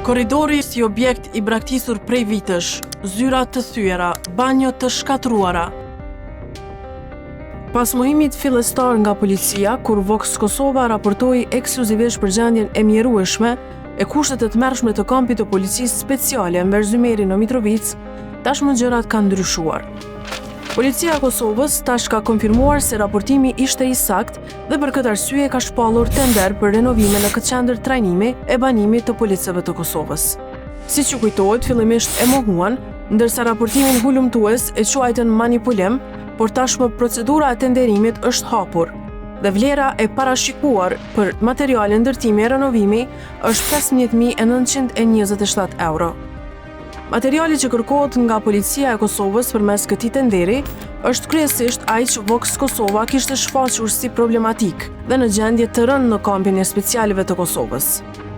Korridori si objekt i braktisur prej vitesh, zyra të thyera, banjo të shkatruara. Pas mohimit fillestar nga policia, kur Vox Kosova raportoi ekskluzivisht për gjendjen e mjerueshme e kushtet e tmerrshme të kampit të policisë speciale në Verzymeri në Mitrovic, tashmë gjërat kanë ndryshuar. Policia e Kosovës tash ka konfirmuar se raportimi ishte i saktë dhe për këtë arsye ka shpallur tender për renovime në këtë qendër trajnimi e banimit të policëve të Kosovës. Siç u kujtohet, fillimisht e mohuan, ndërsa raportimin hulumtues e quajtën manipulim, por tashmë procedura e tenderimit është hapur dhe vlera e parashikuar për materiale ndërtimi e renovimi është 15.927 euro. Materiali që kërkohet nga policia e Kosovës përmes këtij tenderi është kryesisht ai që Vox Kosova kishte shfaqur si problematik dhe në gjendje të rënë në kampin e specialeve të Kosovës.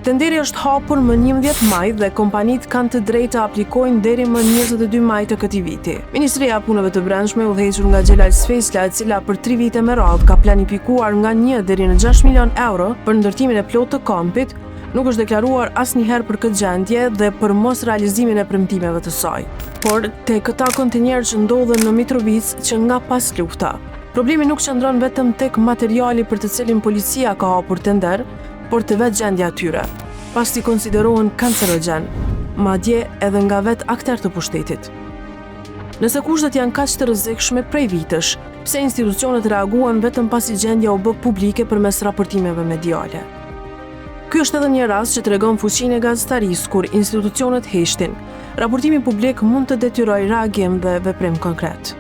Tenderi është hapur më 11 maj dhe kompanitë kanë të drejtë të aplikojnë deri më 22 maj të këtij viti. Ministria e Punëve të Brendshme udhëhequr nga Xhelal Sfejsla, e cila për 3 vite me radhë ka planifikuar nga 1 deri në 6 milion euro për ndërtimin e plotë të kampit, nuk është deklaruar asnjëherë për këtë gjendje dhe për mos realizimin e premtimeve të saj. Por te këta kontinjerë që ndodhen në Mitrovic që nga pas lufta, problemi nuk qëndron vetëm tek materiali për të cilin policia ka hapur tender, por të vetë gjendja atyre, pasi konsiderohen kancerogjen, madje edhe nga vetë akter të pushtetit. Nëse kushtet janë kaq të rrezikshme prej vitesh, pse institucionet reaguan vetëm pasi gjendja u bë publike përmes raportimeve mediale? Ky është edhe një rast që tregon fuqinë e gazetarisë kur institucionet heshtin. Raportimi publik mund të detyrojë reagim dhe veprim konkret.